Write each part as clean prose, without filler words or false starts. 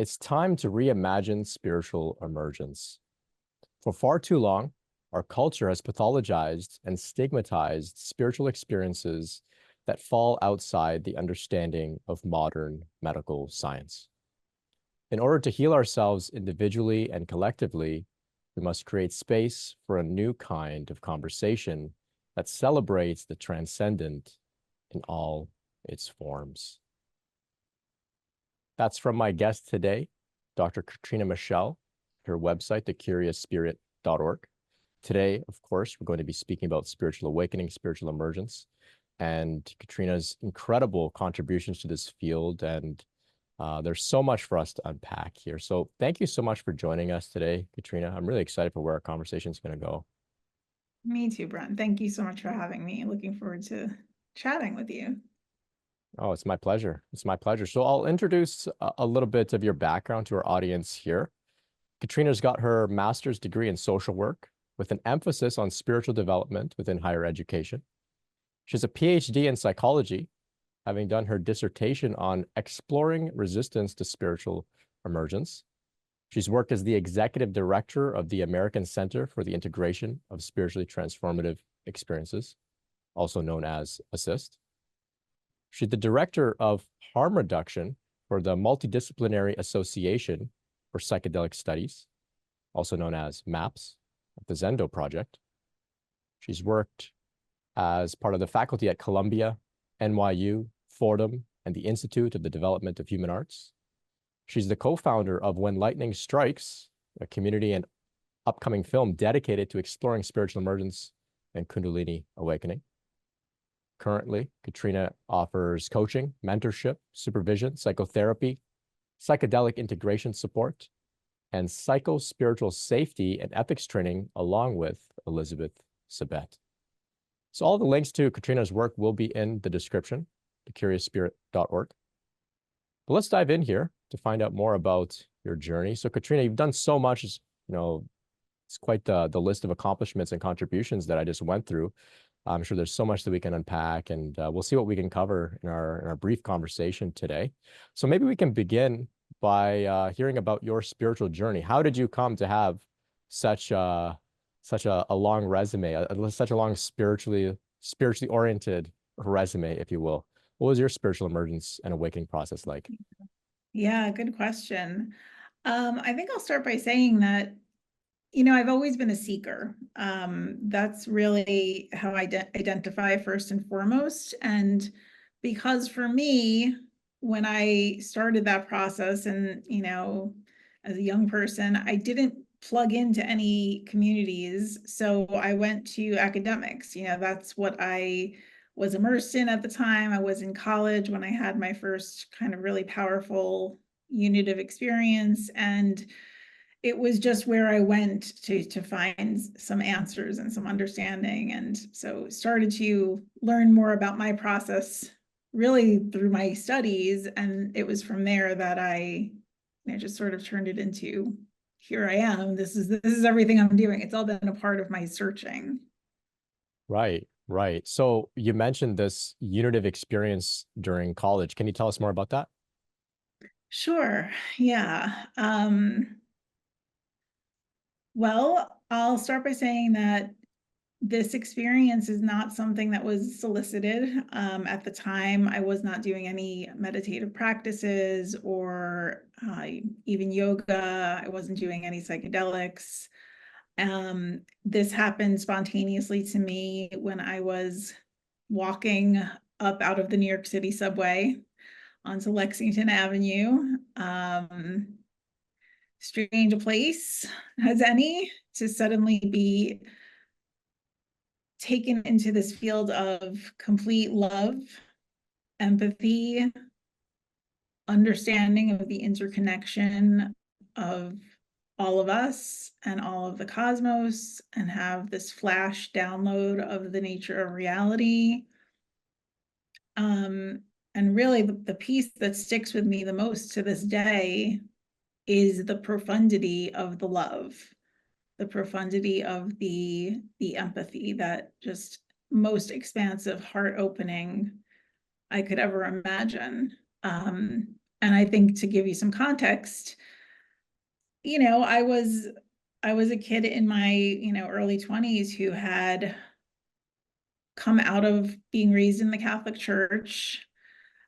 It's time to reimagine spiritual emergence. For far too long, our culture has pathologized and stigmatized spiritual experiences that fall outside the understanding of modern medical science. In order to heal ourselves individually and collectively, we must create space for a new kind of conversation that celebrates the transcendent in all its forms. That's from my guest today, Dr. Katrina Michelle, her website, thecuriousspirit.org. Today, of course, we're going to be speaking about spiritual awakening, spiritual emergence, and Katrina's incredible contributions to this field. And there's so much for us to unpack here. So thank you so much for joining us today, Katrina. I'm really excited for where our conversation is going to go. Me too, Brent. Thank you so much for having me. Looking forward to chatting with you. Oh, it's my pleasure. It's my pleasure. So I'll introduce a little bit of your background to our audience here. Katrina's got her master's degree in social work with an emphasis on spiritual development within higher education. She has a PhD in psychology, having done her dissertation on exploring resistance to spiritual emergence. She's worked as the executive director of the American Center for the Integration of Spiritually Transformative Experiences, also known as ASSIST. She's the director of harm reduction for the Multidisciplinary Association for Psychedelic Studies, also known as MAPS, at the Zendo Project. She's worked as part of the faculty at Columbia, NYU, Fordham, and the Institute of the Development of Human Arts. She's the co-founder of When Lightning Strikes, a community and upcoming film dedicated to exploring spiritual emergence and Kundalini awakening. Currently, Katrina offers coaching, mentorship, supervision, psychotherapy, psychedelic integration support, and psycho-spiritual safety and ethics training, along with Elizabeth Sabet. So all the links to Katrina's work will be in the description, thecuriousspirit.org. But let's dive in here to find out more about your journey. So Katrina, you've done so much, it's quite the list of accomplishments and contributions that I just went through. I'm sure there's so much that we can unpack, and we'll see what we can cover in our brief conversation today. So maybe we can begin by hearing about your spiritual journey. How did you come to have such a long resume, such a long spiritually oriented resume, if you will? What was your spiritual emergence and awakening process like? Yeah, good question. I think I'll start by saying that, I've always been a seeker. That's really how I identify first and foremost. And because for me, when I started that process and, as a young person, I didn't plug into any communities. So I went to academics. That's what I was immersed in at the time. I was in college when I had my first kind of really powerful unitive experience. And it was just where I went to find some answers and some understanding. And so started to learn more about my process really through my studies. And it was from there that I just sort of turned it into, here I am. This is everything I'm doing. It's all been a part of my searching. Right. So you mentioned this unitive experience during college. Can you tell us more about that? Sure. Yeah. Well, I'll start by saying that this experience is not something that was solicited. At the time, I was not doing any meditative practices or even yoga. I wasn't doing any psychedelics. This happened spontaneously to me when I was walking up out of the New York City subway onto Lexington Avenue. Strange a place as any to suddenly be taken into this field of complete love, empathy, understanding of the interconnection of all of us and all of the cosmos, and have this flash download of the nature of reality. And really the piece that sticks with me the most to this day is the profundity of the love, the profundity of the empathy, that just most expansive, heart opening I could ever imagine. And I think to give you some context, I was a kid in my, early 20s who had come out of being raised in the Catholic Church.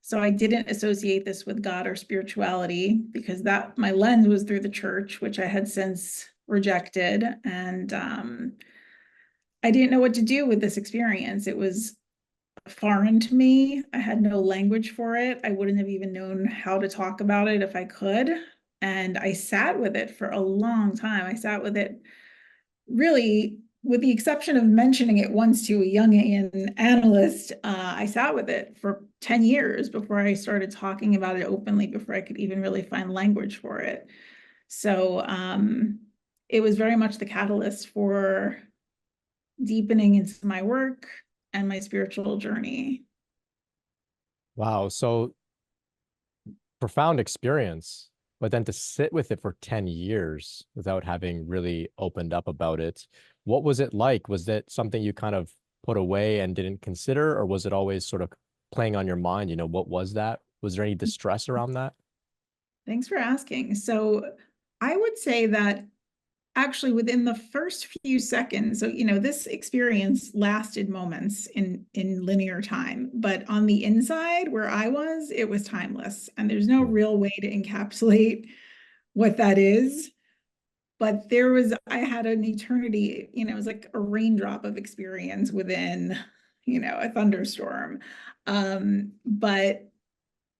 So I didn't associate this with God or spirituality because that my lens was through the church, which I had since rejected. And I didn't know what to do with this experience. It was foreign to me. I had no language for it. I wouldn't have even known how to talk about it if I could. And I sat with it for a long time. I sat with it really, with the exception of mentioning it once to a Jungian analyst, I sat with it for 10 years before I started talking about it openly, before I could even really find language for it. So it was very much the catalyst for deepening into my work and my spiritual journey. Wow. So profound experience, but then to sit with it for 10 years without having really opened up about it. What was it like? Was that something you kind of put away and didn't consider, or was it always sort of playing on your mind? What was that? Was there any distress around that? Thanks for asking. So I would say that actually within the first few seconds, so this experience lasted moments in linear time, but on the inside where I was, it was timeless, and there's no real way to encapsulate what that is. But I had an eternity, it was like a raindrop of experience within, a thunderstorm. But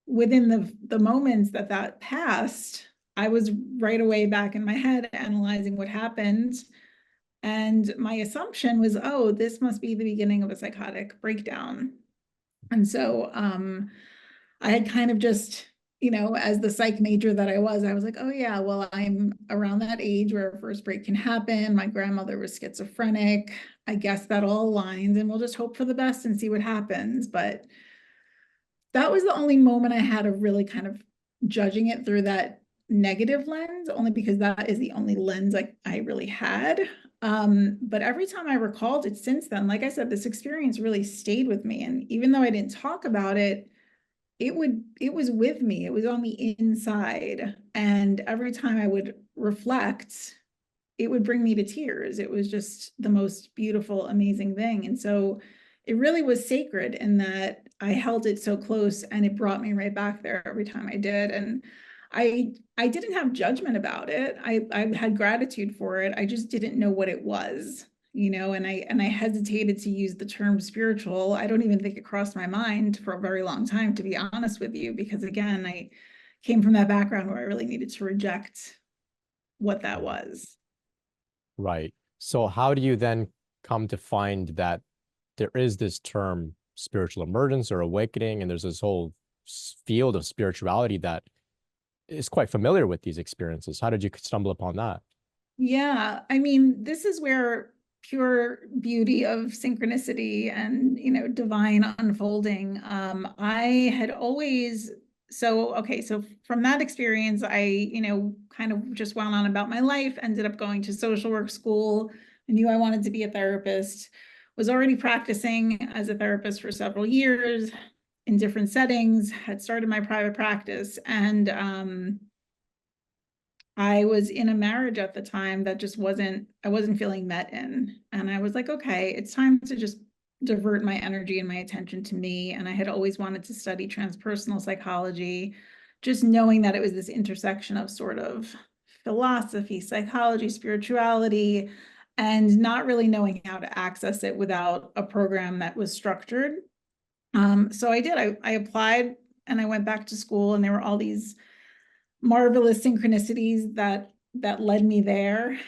within the moments that passed, I was right away back in my head analyzing what happened. And my assumption was, oh, this must be the beginning of a psychotic breakdown. And so I had kind of just, as the psych major that I was like, oh yeah, well, I'm around that age where a first break can happen. My grandmother was schizophrenic. I guess that all aligns, and we'll just hope for the best and see what happens. But that was the only moment I had of really kind of judging it through that negative lens, only because that is the only lens I really had. But every time I recalled it since then, like I said, this experience really stayed with me. And even though I didn't talk about it, it was with me. It was on the inside. And every time I would reflect, it would bring me to tears. It was just the most beautiful, amazing thing. And so it really was sacred in that I held it so close, and it brought me right back there every time I did. And I didn't have judgment about it. I had gratitude for it. I just didn't know what it was, and I hesitated to use the term spiritual. I don't even think it crossed my mind for a very long time, to be honest with you, because again, I came from that background where I really needed to reject what that was. Right. So how do you then come to find that there is this term spiritual emergence or awakening, and there's this whole field of spirituality that is quite familiar with these experiences? How did you stumble upon that? Yeah, I mean, this is where pure beauty of synchronicity and, divine unfolding. I had always, so from that experience, I, kind of just went on about my life, ended up going to social work school. I knew I wanted to be a therapist, was already practicing as a therapist for several years in different settings, had started my private practice, and I was in a marriage at the time that I wasn't feeling met in. And I was like, okay, it's time to just divert my energy and my attention to me. And I had always wanted to study transpersonal psychology, just knowing that it was this intersection of sort of philosophy, psychology, spirituality, and not really knowing how to access it without a program that was structured. So I did. I applied and I went back to school, and there were all these marvelous synchronicities that led me there.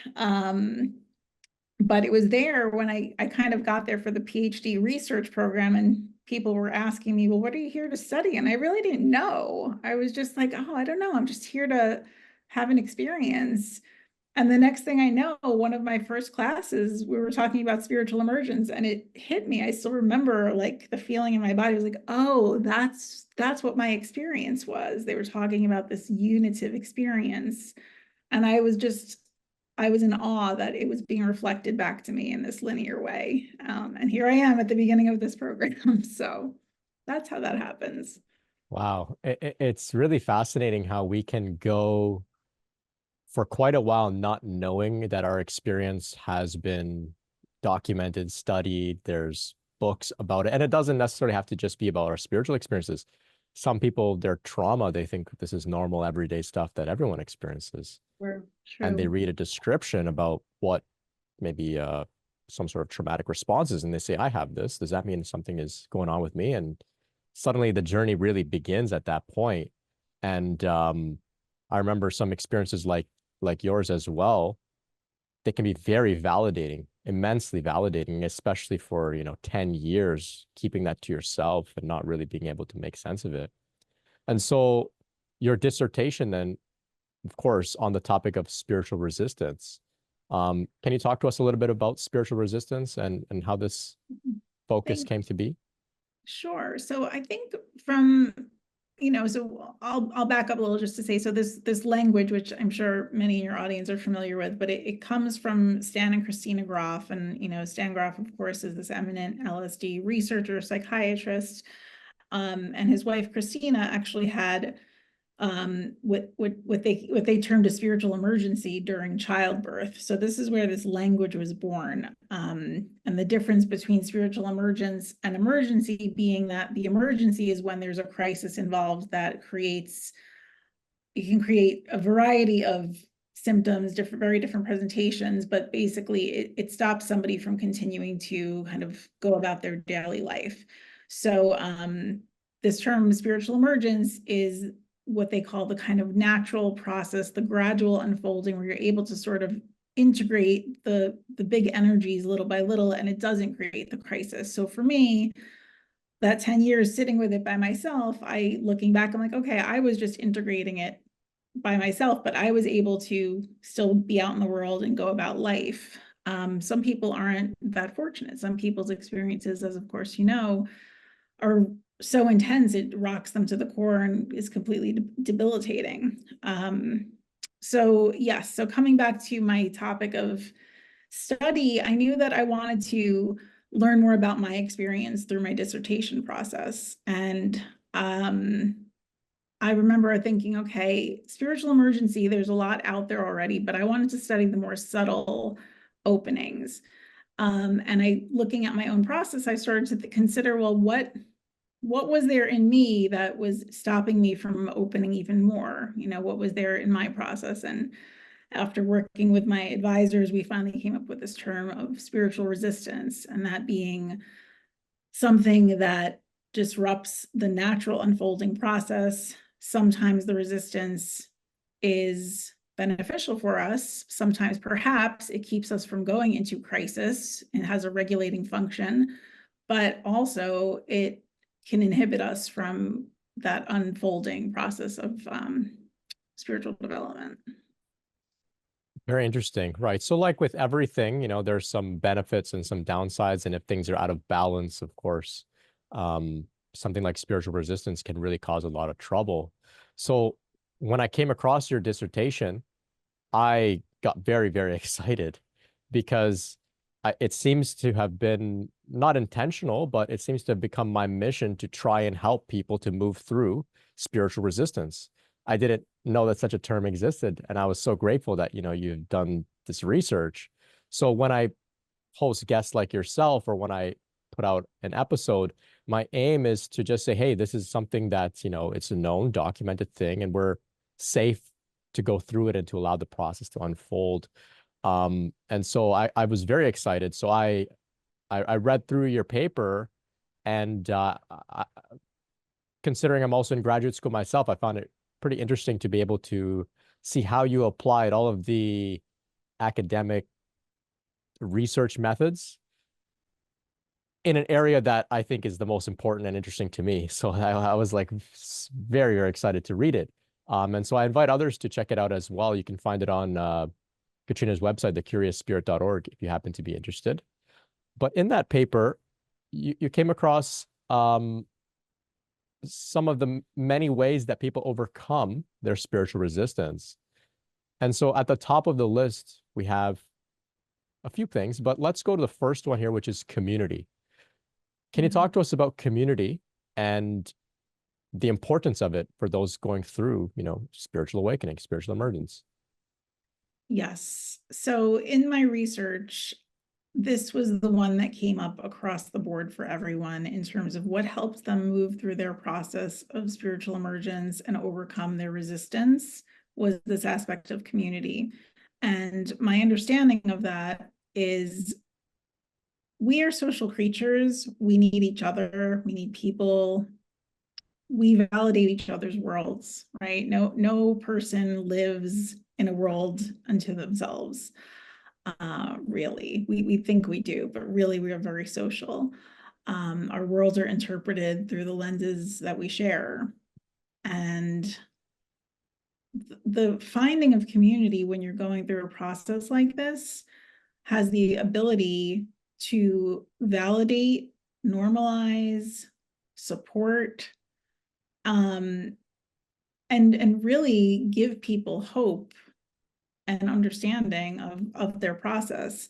But it was there when I kind of got there for the PhD research program, and people were asking me, well, what are you here to study? And I really didn't know. I was just like, oh, I don't know. I'm just here to have an experience. And the next thing I know, one of my first classes, we were talking about spiritual emergence, and it hit me. I still remember like the feeling in my body. I was like, oh, that's what my experience was. They were talking about this unitive experience. And I was in awe that it was being reflected back to me in this linear way. And here I am at the beginning of this program. So that's how that happens. Wow. It's really fascinating how we can go for quite a while not knowing that our experience has been documented, studied. There's books about it. And it doesn't necessarily have to just be about our spiritual experiences. Some people, their trauma, they think this is normal, everyday stuff that everyone experiences. And they True. read a description about what maybe some sort of traumatic responses, and they say, I have this. Does that mean something is going on with me? And suddenly the journey really begins at that point. And I remember some experiences like yours as well. They can be very validating, immensely validating, especially for, 10 years, keeping that to yourself and not really being able to make sense of it. And so your dissertation then, of course, on the topic of spiritual resistance. Can you talk to us a little bit about spiritual resistance and how this focus Thank came to be? Sure. So I think from, so I'll back up a little just to say, so this language, which I'm sure many in your audience are familiar with, but it comes from Stan and Christina Groff. And, Stan Groff, of course, is this eminent LSD researcher, psychiatrist. And his wife, Christina, actually had what they termed a spiritual emergency during childbirth. So this is where this language was born. And the difference between spiritual emergence and emergency being that the emergency is when there's a crisis involved that it can create a variety of symptoms, very different presentations, but basically it stops somebody from continuing to kind of go about their daily life. So this term spiritual emergence is what they call the kind of natural process, the gradual unfolding where you're able to sort of integrate the big energies little by little, and it doesn't create the crisis. So for me, that 10 years sitting with it by myself, looking back, I'm like, okay, I was just integrating it by myself, but I was able to still be out in the world and go about life. Some people aren't that fortunate. Some people's experiences, as of course are so intense it rocks them to the core and is completely debilitating. So yes, so coming back to my topic of study, I knew that I wanted to learn more about my experience through my dissertation process. And I remember thinking, okay, spiritual emergency, there's a lot out there already, but I wanted to study the more subtle openings. And looking at my own process, I started to consider, well, what was there in me that was stopping me from opening even more? What was there in my process? And after working with my advisors, we finally came up with this term of spiritual resistance, and that being something that disrupts the natural unfolding process. Sometimes the resistance is beneficial for us. Sometimes perhaps it keeps us from going into crisis and has a regulating function, but also it can inhibit us from that unfolding process of spiritual development. Very interesting. Right. So like with everything, there's some benefits and some downsides. And if things are out of balance, of course, um, something like spiritual resistance can really cause a lot of trouble. So when I came across your dissertation, I got very, very excited because it seems to have been not intentional, but it seems to have become my mission to try and help people to move through spiritual resistance. I didn't know that such a term existed, and I was so grateful that, you've done this research. So when I host guests like yourself, or when I put out an episode, my aim is to just say, hey, this is something that's, it's a known, documented thing, and we're safe to go through it and to allow the process to unfold. And so I was very excited. So I read through your paper, and considering I'm also in graduate school myself, I found it pretty interesting to be able to see how you applied all of the academic research methods in an area that I think is the most important and interesting to me. So I was like very, very excited to read it. And so I invite others to check it out as well. You can find it on Katrina's website, thecuriousspirit.org, if you happen to be interested. But in that paper, you came across some of the many ways that people overcome their spiritual resistance. And so at the top of the list, we have a few things, but let's go to the first one here, which is community. Can you talk to us about community and the importance of it for those going through, spiritual awakening, spiritual emergence. Yes. So in my research, this was the one that came up across the board for everyone in terms of what helps them move through their process of spiritual emergence and overcome their resistance was this aspect of community. And my understanding of that is we are social creatures. We need each other. We need people. We validate each other's worlds, right? No person lives in a world unto themselves. Really, we think we do, but really we are very social. Our worlds are interpreted through the lenses that we share. And the finding of community when you're going through a process like this has the ability to validate, normalize, support, and really give people hope and understanding of their process.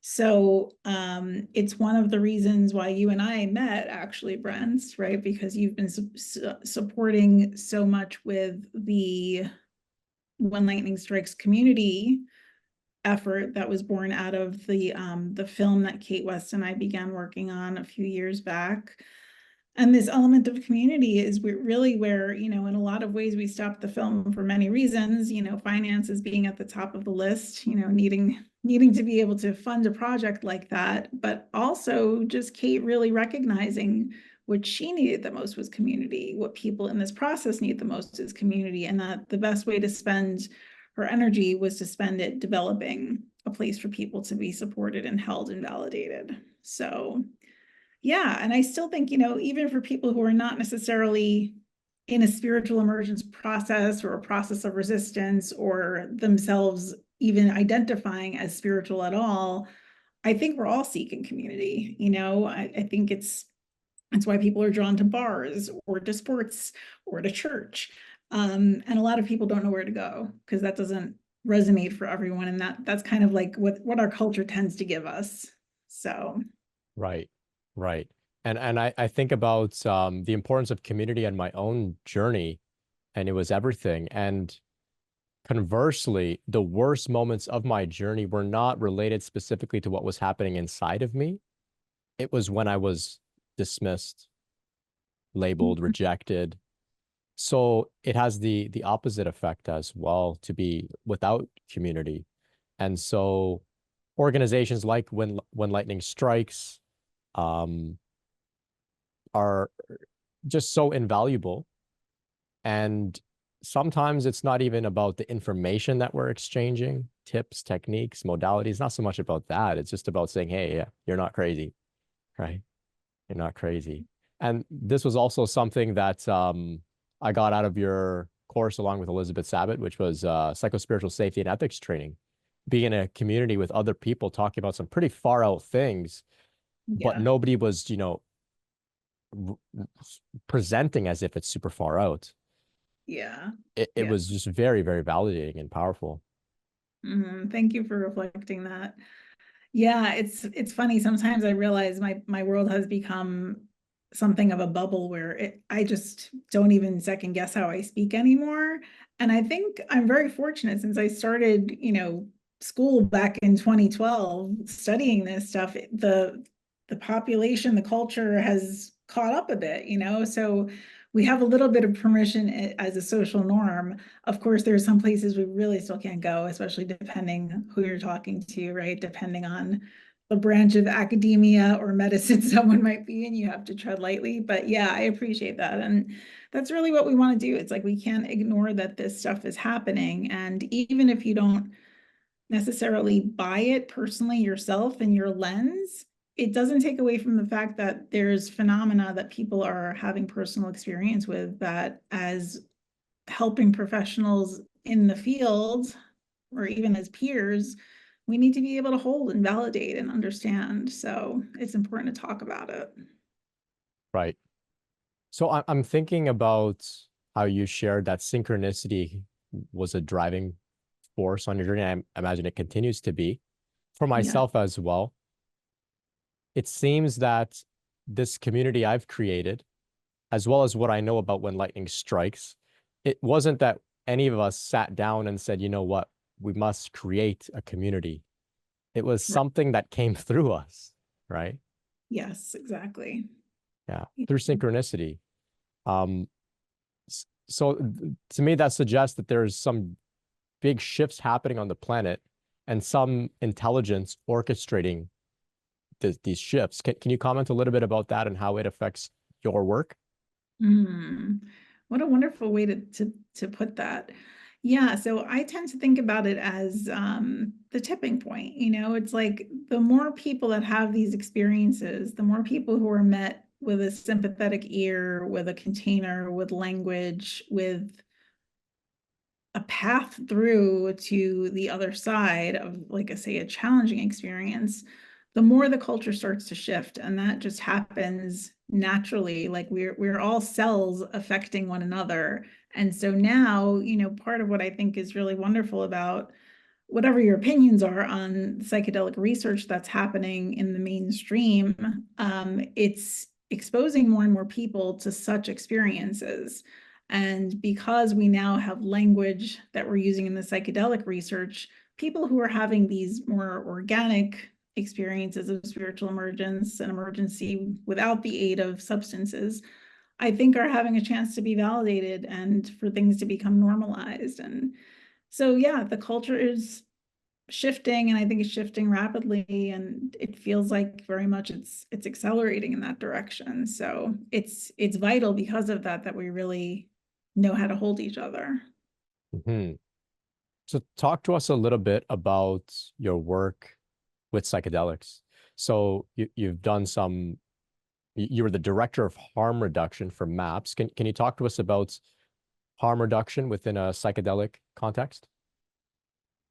So it's one of the reasons why you and I met, actually, Brent, right? Because you've been supporting so much with the When Lightning Strikes community effort that was born out of the film that Kate West and I began working on a few years back. And this element of community is really where, in a lot of ways we stopped the film for many reasons, finances being at the top of the list, needing to be able to fund a project like that, but also just Kate really recognizing what she needed the most was community. What people in this process need the most is community, and that the best way to spend her energy was to spend it developing a place for people to be supported and held and validated. So yeah, and I still think, even for people who are not necessarily in a spiritual emergence process or a process of resistance or themselves even identifying as spiritual at all, I think we're all seeking community. I think it's why people are drawn to bars or to sports or to church. And a lot of people don't know where to go because that doesn't resonate for everyone. And that's kind of like what our culture tends to give us. So Right, right. And I think about the importance of community and my own journey, and it was everything. And conversely, the worst moments of my journey were not related specifically to what was happening inside of me. It was when I was dismissed, labeled, rejected. So it has the opposite effect as well to be without community. And so organizations like When Lightning Strikes um, are just so invaluable. And sometimes it's not even about the information that we're exchanging, tips, techniques, modalities, not so much about that. It's just about saying, hey, yeah, you're not crazy, right? You're not crazy. And this was also something that I got out of your course along with Elizabeth Sabat, which was psychospiritual safety and ethics training. Being in a community with other people talking about some pretty far out things, but yeah, nobody was, presenting as if it's super far out. yeah, It yeah. was just very, very validating and powerful. Thank you for reflecting that. Yeah, it's funny. Sometimes I realize my world has become something of a bubble where I just don't even second guess how I speak anymore. And I think I'm very fortunate since I started, school back in 2012, studying this stuff. The population, the culture has caught up a bit, so we have a little bit of permission as a social norm. Of course, there are some places we really still can't go, especially depending who you're talking to, right? Depending on the branch of academia or medicine someone might be in, you have to tread lightly. But yeah, I appreciate that. And that's really what we want to do. It's like we can't ignore that this stuff is happening. And even if you don't necessarily buy it personally yourself in your lens, it doesn't take away from the fact that there's phenomena that people are having personal experience with that as helping professionals in the field or even as peers, we need to be able to hold and validate and understand. So it's important to talk about it. Right. So I'm thinking about how you shared that synchronicity was a driving force on your journey. I imagine it continues to be for Yeah. myself as well. It seems that this community I've created as well as what I know about when lightning strikes, it wasn't that any of us sat down and said, you know what, we must create a community. It was Right. something that came through us, right? Yes, exactly. Yeah, Yeah. through synchronicity. Um, so to me, that suggests that there's some big shifts happening on the planet and some intelligence orchestrating these shifts. Can you comment a little bit about that and how it affects your work? Mm, what a wonderful way to put that. Yeah, so I tend to think about it as the tipping point. You know, it's like the more people that have these experiences, the more people who are met with a sympathetic ear, with a container, with language, with a path through to the other side of, like I say, a challenging experience, the more the culture starts to shift. And that just happens naturally. Like we're all cells affecting one another. And so now, you know, part of what I think is really wonderful about whatever your opinions are on psychedelic research that's happening in the mainstream, it's exposing more and more people to such experiences. And because we now have language that we're using in the psychedelic research, people who are having these more organic experiences of spiritual emergence and emergency without the aid of substances, I think are having a chance to be validated and for things to become normalized. And so, yeah, the culture is shifting, and I think it's shifting rapidly, and it feels like very much it's accelerating in that direction. So it's vital because of that that we really know how to hold each other. Mhm. So talk to us a little bit about your work with psychedelics. So you've done some, you were the director of harm reduction for MAPS. Can you talk to us about harm reduction within a psychedelic context?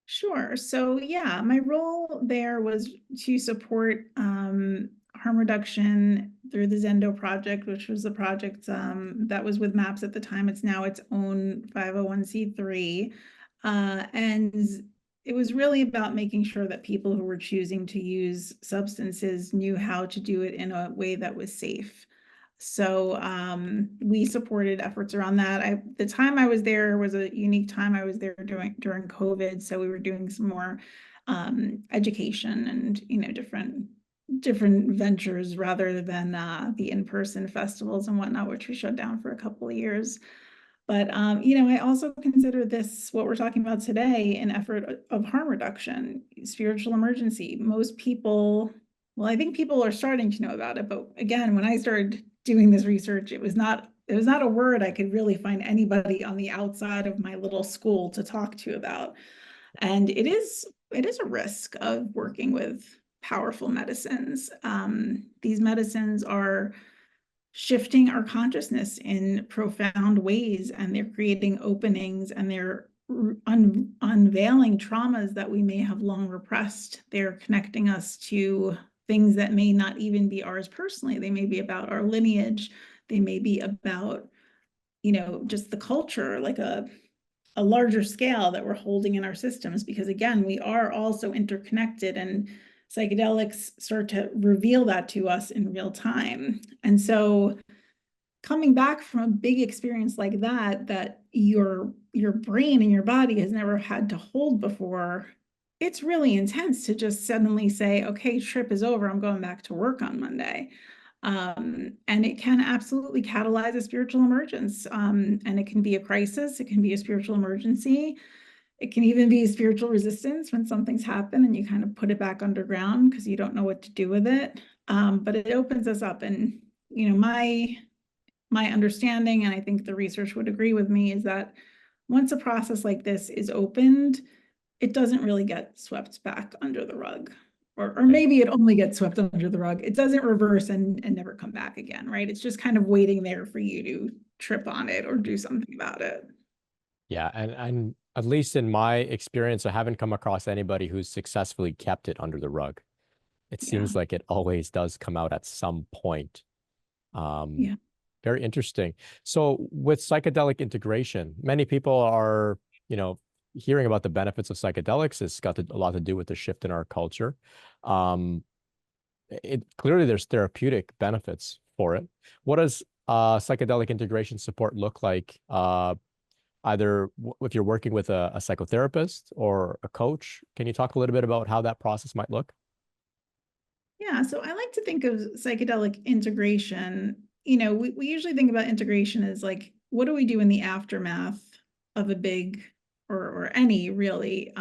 Sure. So yeah, my role there was to support harm reduction through the Zendo project, which was the project that was with MAPS at the time. It's now its own 501(c)(3). And it was really about making sure that people who were choosing to use substances knew how to do it in a way that was safe. So we supported efforts around that. The time I was there was a unique time. I was there during COVID, so we were doing some more education and different ventures rather than the in-person festivals and whatnot, which we shut down for a couple of years. But I also consider this, what we're talking about today, an effort of harm reduction, spiritual emergency. Most people, well, I think people are starting to know about it, but again, when I started doing this research, it was not a word I could really find anybody on the outside of my little school to talk to about. And it is a risk of working with powerful medicines. These medicines are shifting our consciousness in profound ways, and they're creating openings, and they're unveiling traumas that we may have long repressed. They're connecting us to things that may not even be ours personally. They may be about our lineage. They may be about, just the culture, like a larger scale that we're holding in our systems, because again, we are also interconnected, and psychedelics start to reveal that to us in real time. And so coming back from a big experience like that your brain and your body has never had to hold before, it's really intense to just suddenly say, okay, trip is over, I'm going back to work on Monday. And it can absolutely catalyze a spiritual emergence. And it can be a crisis, it can be a spiritual emergency. It can even be spiritual resistance when something's happened and you kind of put it back underground because you don't know what to do with it. But it opens us up. And, my understanding, and I think the research would agree with me, is that once a process like this is opened, it doesn't really get swept back under the rug. Or Right. maybe it only gets swept under the rug. It doesn't reverse and never come back again, right? It's just kind of waiting there for you to trip on it or do something about it. Yeah, and at least in my experience, I haven't come across anybody who's successfully kept it under the rug. It Yeah, seems like it always does come out at some point. Um, yeah, Very interesting. So with psychedelic integration, many people are, hearing about the benefits of psychedelics. It's got a lot to do with the shift in our culture. Um, it clearly there's therapeutic benefits for it. What does psychedelic integration support look like? Either if you're working with a psychotherapist or a coach, can you talk a little bit about how that process might look? Yeah, so I like to think of psychedelic integration. We usually think about integration as like, what do we do in the aftermath of a big or any really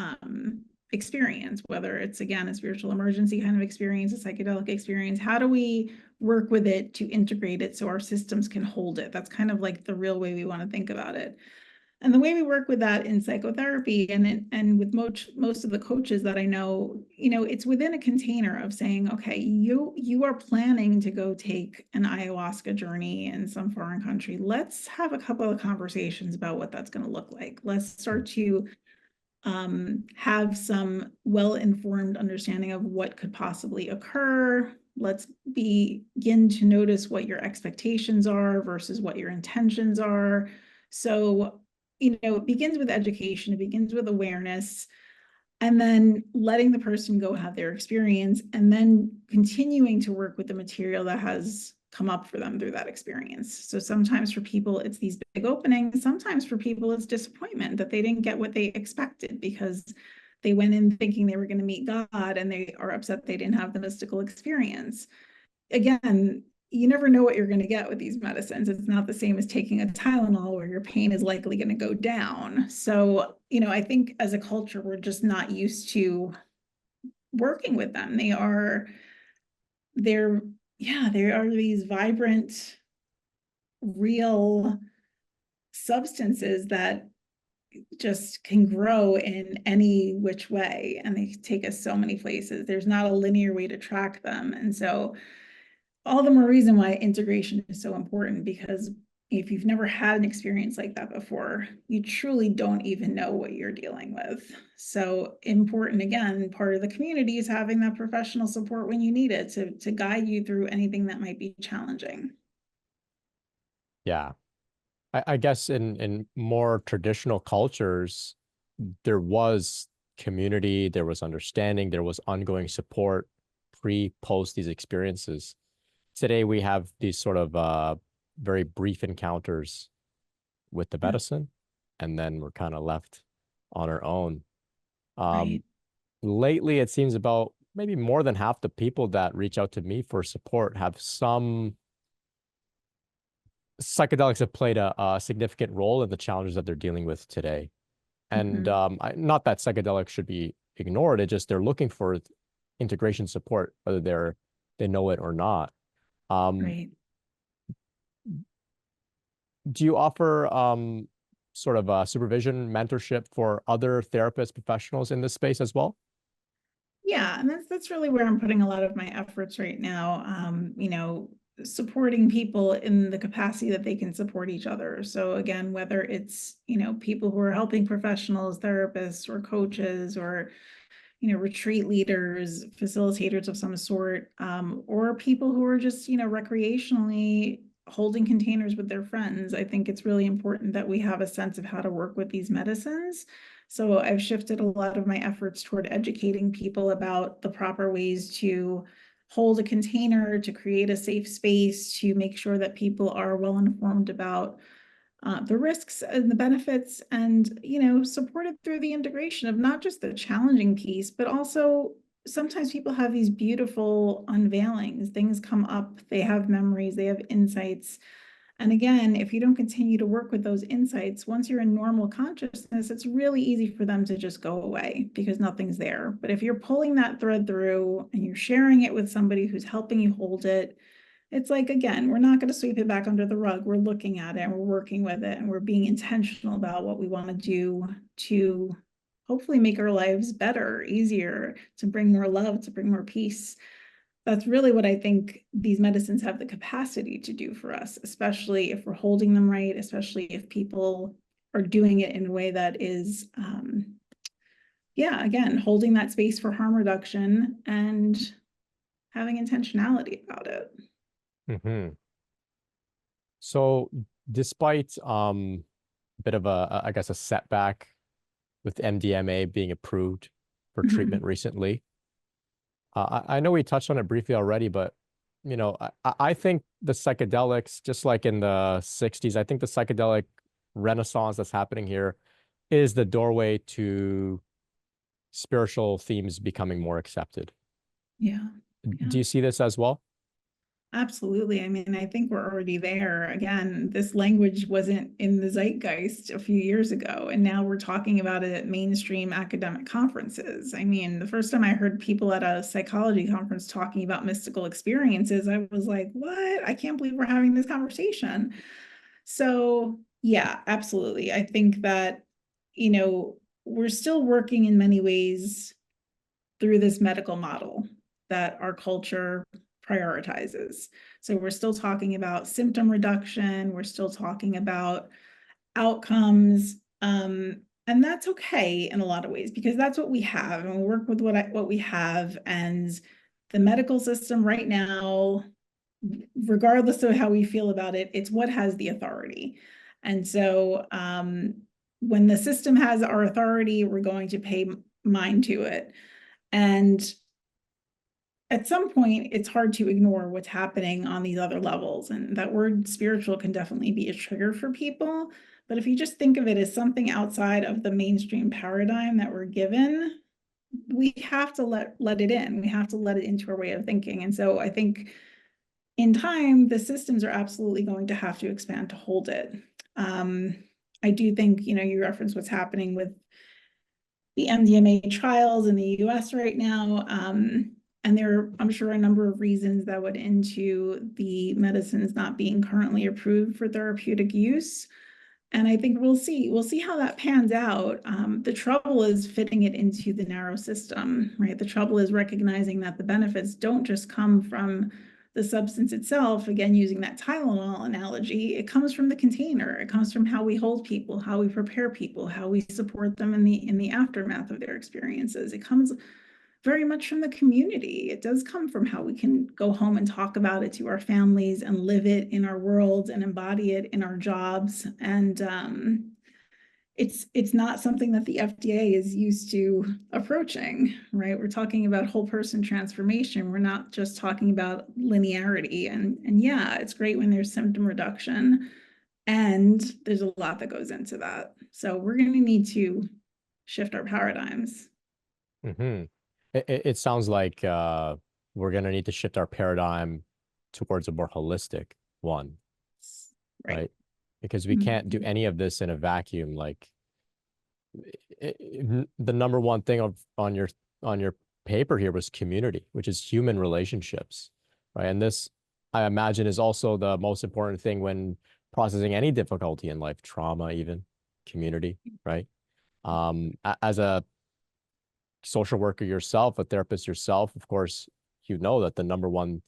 experience, whether it's again a spiritual emergency kind of experience, a psychedelic experience. How do we work with it to integrate it so our systems can hold it? That's kind of like the real way we want to think about it. And the way we work with that in psychotherapy and with most of the coaches that I know, it's within a container of saying, okay, you are planning to go take an ayahuasca journey in some foreign country. Let's have a couple of conversations about what that's going to look like. Let's start to have some well-informed understanding of what could possibly occur. Let's begin to notice what your expectations are versus what your intentions are. So it begins with education, it begins with awareness, and then letting the person go have their experience, and then continuing to work with the material that has come up for them through that experience. So sometimes for people, it's these big openings. Sometimes for people, it's disappointment that they didn't get what they expected because they went in thinking they were going to meet God and they are upset they didn't have the mystical experience. Again, you never know what you're going to get with these medicines. It's not the same as taking a Tylenol where your pain is likely going to go down. So, I think as a culture, we're just not used to working with them. They are these vibrant, real substances that just can grow in any which way, and they take us so many places. There's not a linear way to track them. And so all the more reason why integration is so important, because if you've never had an experience like that before, you truly don't even know what you're dealing with. So important, again, part of the community is having that professional support when you need it to guide you through anything that might be challenging. Yeah. I guess in more traditional cultures, there was community, there was understanding, there was ongoing support pre, post these experiences. Today we have these sort of very brief encounters with the Yeah, medicine, and then we're kind of left on our own. Um, right. lately, it seems about maybe more than half the people that reach out to me for support have some psychedelics have played a significant role in the challenges that they're dealing with today. And Mhm. not that psychedelics should be ignored, it just they're looking for integration support, whether they know it or not. Um, Right. do you offer sort of supervision, mentorship for other therapists, professionals in this space as well? Yeah, and that's really where I'm putting a lot of my efforts right now. Supporting people in the capacity that they can support each other. So again, whether it's, people who are helping professionals, therapists, or coaches, or retreat leaders, facilitators of some sort, or people who are just, recreationally holding containers with their friends. I think it's really important that we have a sense of how to work with these medicines. So I've shifted a lot of my efforts toward educating people about the proper ways to hold a container, to create a safe space, to make sure that people are well informed about the risks and the benefits, and supported through the integration of not just the challenging piece, but also sometimes people have these beautiful unveilings. Things come up, they have memories, they have insights. And again, if you don't continue to work with those insights, once you're in normal consciousness, it's really easy for them to just go away because nothing's there. But if you're pulling that thread through and you're sharing it with somebody who's helping you hold it, it's like, again, we're not going to sweep it back under the rug. We're looking at it and we're working with it and we're being intentional about what we want to do to hopefully make our lives better, easier, to bring more love, to bring more peace. That's really what I think these medicines have the capacity to do for us, especially if we're holding them right, especially if people are doing it in a way that is, again, holding that space for harm reduction and having intentionality about it. Hmm. So despite a bit of I guess a setback with MDMA being approved for treatment recently, I know we touched on it briefly already, but you know, I think the psychedelics, just like in the 60s, I think the psychedelic renaissance that's happening here is the doorway to spiritual themes becoming more accepted. Yeah. Do Yeah. you see this as well? Absolutely. I mean, I think we're already there. Again, this language wasn't in the zeitgeist a few years ago, and now we're talking about it at mainstream academic conferences. I mean, the first time I heard people at a psychology conference talking about mystical experiences, I was like, what? I can't believe we're having this conversation. So, yeah, absolutely. I think that, we're still working in many ways through this medical model that our culture prioritizes. So we're still talking about symptom reduction, we're still talking about outcomes, and that's okay in a lot of ways because that's what we have, and we work with what we have. And the medical system right now, regardless of how we feel about it, it's what has the authority. And so when the system has our authority, we're going to pay mind to it. And at some point, it's hard to ignore what's happening on these other levels. And that word spiritual can definitely be a trigger for people. But if you just think of it as something outside of the mainstream paradigm that we're given, we have to let it in. We have to let it into our way of thinking. And so I think in time, the systems are absolutely going to have to expand to hold it. I do think, you reference what's happening with the MDMA trials in the US right now. And there are, I'm sure, a number of reasons that would into the medicines not being currently approved for therapeutic use. And I think we'll see how that pans out. The trouble is fitting it into the narrow system, right? The trouble is recognizing that the benefits don't just come from the substance itself. Again, using that Tylenol analogy, it comes from the container. It comes from how we hold people, how we prepare people, how we support them in the aftermath of their experiences. It comes very much from the community. It does come from how we can go home and talk about it to our families and live it in our world and embody it in our jobs. And it's not something that the FDA is used to approaching, right? We're talking about whole person transformation. We're not just talking about linearity. And yeah, it's great when there's symptom reduction, and there's a lot that goes into that. So we're going to need to shift our paradigms. Mm-hmm. It sounds like we're going to need to shift our paradigm towards a more holistic one, Right. right? Because we can't do any of this in a vacuum. Like the number one thing on your paper here was community, which is human relationships, right? And this, I imagine, is also the most important thing when processing any difficulty in life, trauma, even community, right? As a social worker yourself, a therapist yourself, of course, you know that the number one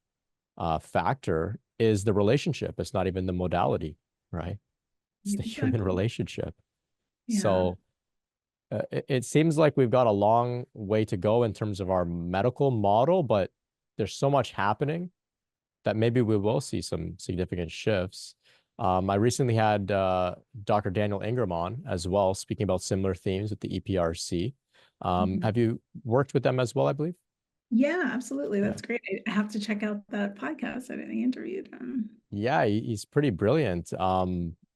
factor is the relationship. It's not even the modality, right? It's the human Exactly. relationship. Yeah. So it seems like we've got a long way to go in terms of our medical model, but there's so much happening that maybe we will see some significant shifts. I recently had Dr. Daniel Ingram on as well, speaking about similar themes with the EPRC. Mhm. Have you worked with them as well, I believe? Yeah, absolutely. Yeah. That's great. I have to check out that podcast. I didn't interviewed him. Yeah, he's pretty brilliant.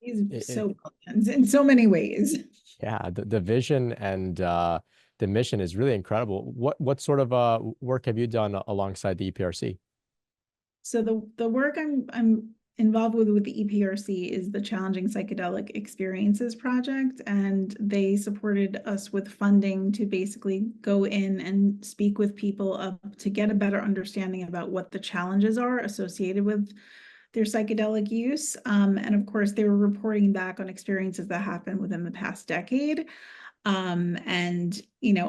He's so brilliant in so many ways. Yeah, the vision and the mission is really incredible. What sort of work have you done alongside the EPRC? So the work I'm involved with the EPRC is the Challenging Psychedelic Experiences project, and they supported us with funding to basically go in and speak with people to get a better understanding about what the challenges are associated with their psychedelic use. And of course, they were reporting back on experiences that happened within the past decade. And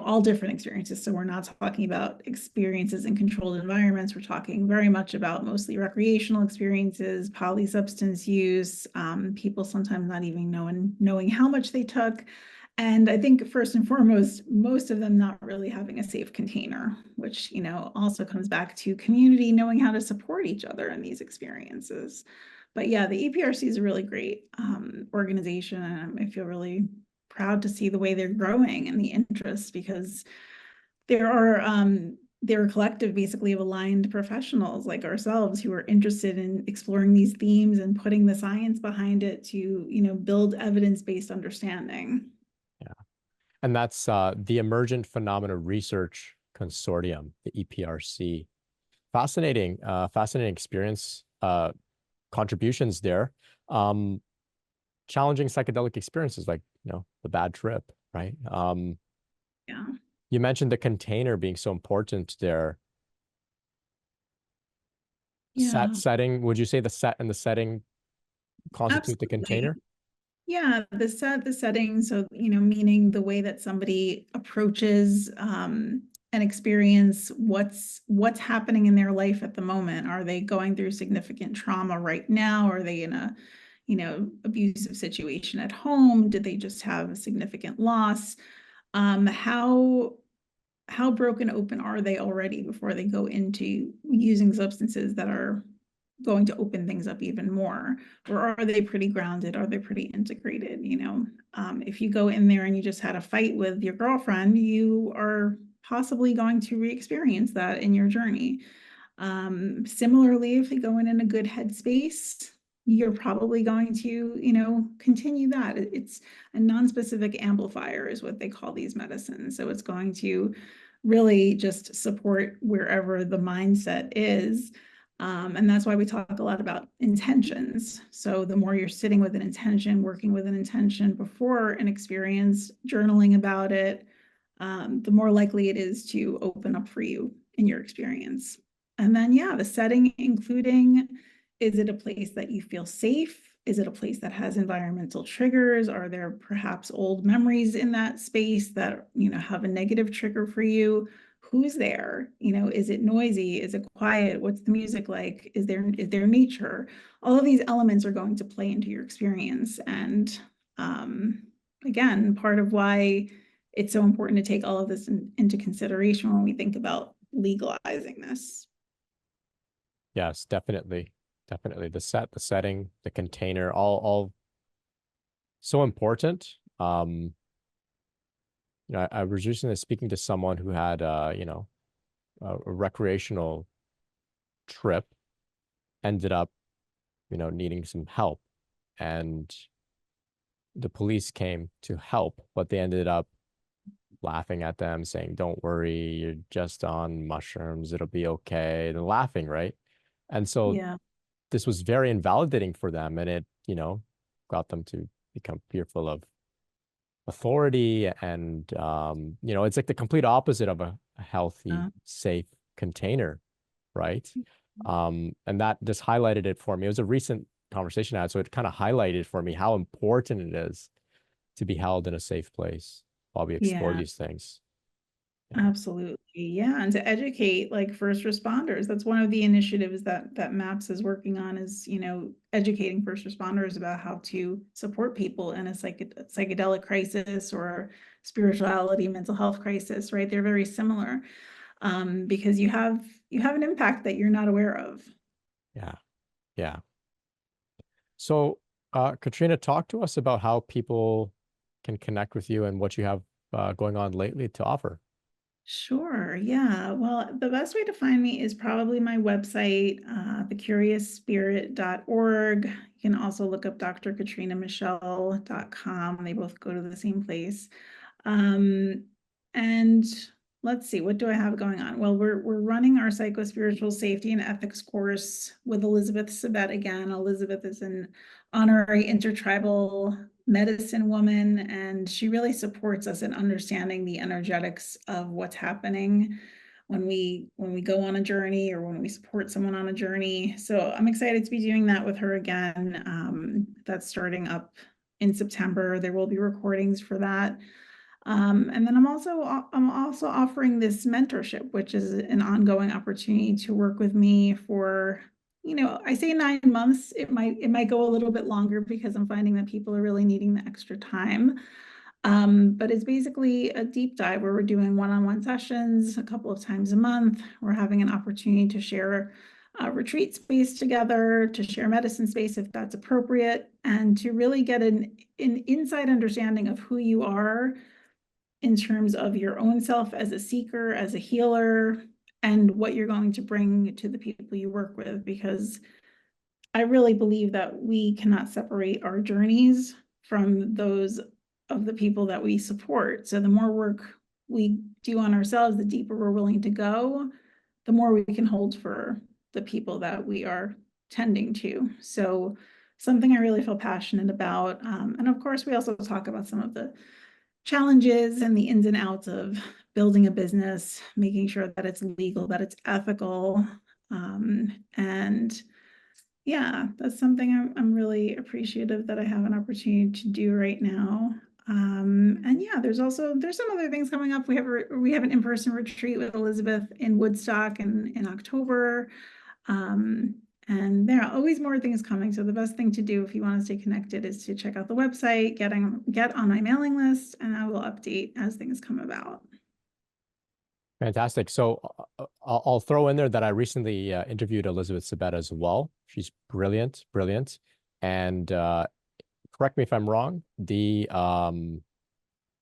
all different experiences. So we're not talking about experiences in controlled environments. We're talking very much about mostly recreational experiences, polysubstance use, people sometimes not even knowing how much they took. And I think first and foremost, most of them not really having a safe container, which, also comes back to community, knowing how to support each other in these experiences. But yeah, the EPRC is a really great organization, and I feel really proud to see the way they're growing and the interest, because there are they're a collective basically of aligned professionals like ourselves who are interested in exploring these themes and putting the science behind it to, build evidence-based understanding. Yeah. And that's the Emergent Phenomena Research Consortium, the EPRC. Fascinating experience, contributions there. Challenging psychedelic experiences like, the bad trip, right? Yeah. You mentioned the container being so important there. Yeah, Setting, would you say the set and the setting constitute the absolutely. container? Yeah, the setting, so, meaning the way that somebody approaches an experience, what's happening in their life at the moment. Are they going through significant trauma right now? Are they in a, abusive situation at home? Did they just have a significant loss? How broken open are they already before they go into using substances that are going to open things up even more? Or are they pretty grounded? Are they pretty integrated? If you go in there and you just had a fight with your girlfriend, you are possibly going to re-experience that in your journey. Similarly, if you go in a good headspace, you're probably going to, continue that. It's a non-specific amplifier is what they call these medicines. So it's going to really just support wherever the mindset is. And that's why we talk a lot about intentions. So the more you're sitting with an intention, working with an intention before an experience, journaling about it, the more likely it is to open up for you in your experience. And then, yeah, the setting, including, is it a place that you feel safe? Is it a place that has environmental triggers? Are there perhaps old memories in that space that, have a negative trigger for you? Who's there? Is it noisy? Is it quiet? What's the music like? Is there nature? All of these elements are going to play into your experience. And again, part of why it's so important to take all of this into consideration when we think about legalizing this. Yes, definitely. Definitely. The setting, the container, all so important. I was recently speaking to someone who had a recreational trip, ended up, needing some help. And the police came to help, but they ended up laughing at them, saying, "Don't worry, you're just on mushrooms, it'll be okay," and laughing, right? And so Yeah. this was very invalidating for them, and it, got them to become fearful of authority. And it's like the complete opposite of a healthy, safe container, right? And that just highlighted it for me. It was a recent conversation I had, so it kind of highlighted for me how important it is to be held in a safe place while we explore Yeah, these things. Yeah. absolutely. Yeah, and to educate like first responders. That's one of the initiatives that MAPS is working on is, educating first responders about how to support people in a psychedelic crisis or spirituality, mental health crisis, right? They're very similar, because you have an impact that you're not aware of. Yeah. Yeah. So, Katrina, talk to us about how people can connect with you and what you have going on lately to offer. Sure. Yeah. Well, the best way to find me is probably my website, thecuriousspirit.org. You can also look up drkatrinamichelle.com. They both go to the same place. Um, and let's see, what do I have going on? Well, we're running our psychospiritual safety and ethics course with Elizabeth Sabet again. Elizabeth is an honorary intertribal medicine woman, and she really supports us in understanding the energetics of what's happening when we go on a journey or when we support someone on a journey. So I'm excited to be doing that with her again. That's starting up in September. There will be recordings for that. And then I'm also offering this mentorship, which is an ongoing opportunity to work with me for, I say 9 months. It might go a little bit longer because I'm finding that people are really needing the extra time. But it's basically a deep dive where we're doing one-on-one sessions a couple of times a month. We're having an opportunity to share a retreat space together, to share medicine space if that's appropriate, and to really get an inside understanding of who you are in terms of your own self as a seeker, as a healer, and what you're going to bring to the people you work with, because I really believe that we cannot separate our journeys from those of the people that we support. So the more work we do on ourselves, the deeper we're willing to go, the more we can hold for the people that we are tending to. So something I really feel passionate about. And of course, we also talk about some of the challenges and the ins and outs of building a business, making sure that it's legal, that it's ethical. And yeah, that's something I'm really appreciative that I have an opportunity to do right now. And yeah, there's some other things coming up. We have an in-person retreat with Elizabeth in Woodstock in October. And there are always more things coming. So the best thing to do if you want to stay connected is to check out the website, get on my mailing list, and I will update as things come about. Fantastic. So I'll throw in there that I recently interviewed Elizabeth Sabet as well. She's brilliant, brilliant. And correct me if I'm wrong, the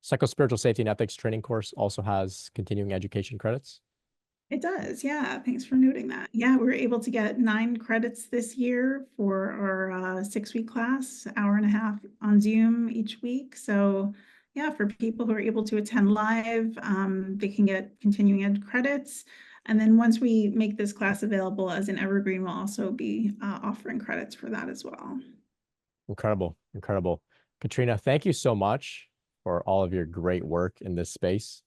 Psychospiritual Safety and Ethics training course also has continuing education credits. It does, yeah. Thanks for noting that. Yeah, we were able to get 9 credits this year for our 6-week class, hour and a half on Zoom each week. So yeah, for people who are able to attend live, they can get continuing ed credits. And then once we make this class available as an evergreen, we'll also be offering credits for that as well. Incredible, incredible. Katrina, thank you so much for all of your great work in this space.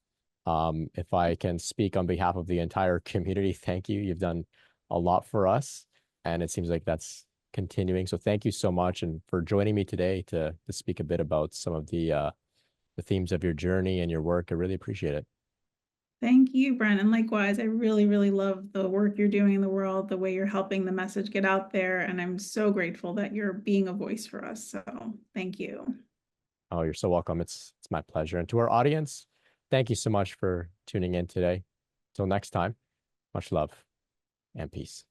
If I can speak on behalf of the entire community, thank you. You've done a lot for us, and it seems like that's continuing. So thank you so much, and for joining me today to speak a bit about some of the themes of your journey and your work. I really appreciate it. Thank you, Brennan. Likewise, I really, really love the work you're doing in the world, the way you're helping the message get out there. And I'm so grateful that you're being a voice for us. So thank you. Oh, you're so welcome. It's my pleasure. And to our audience, thank you so much for tuning in today. Till next time, much love and peace.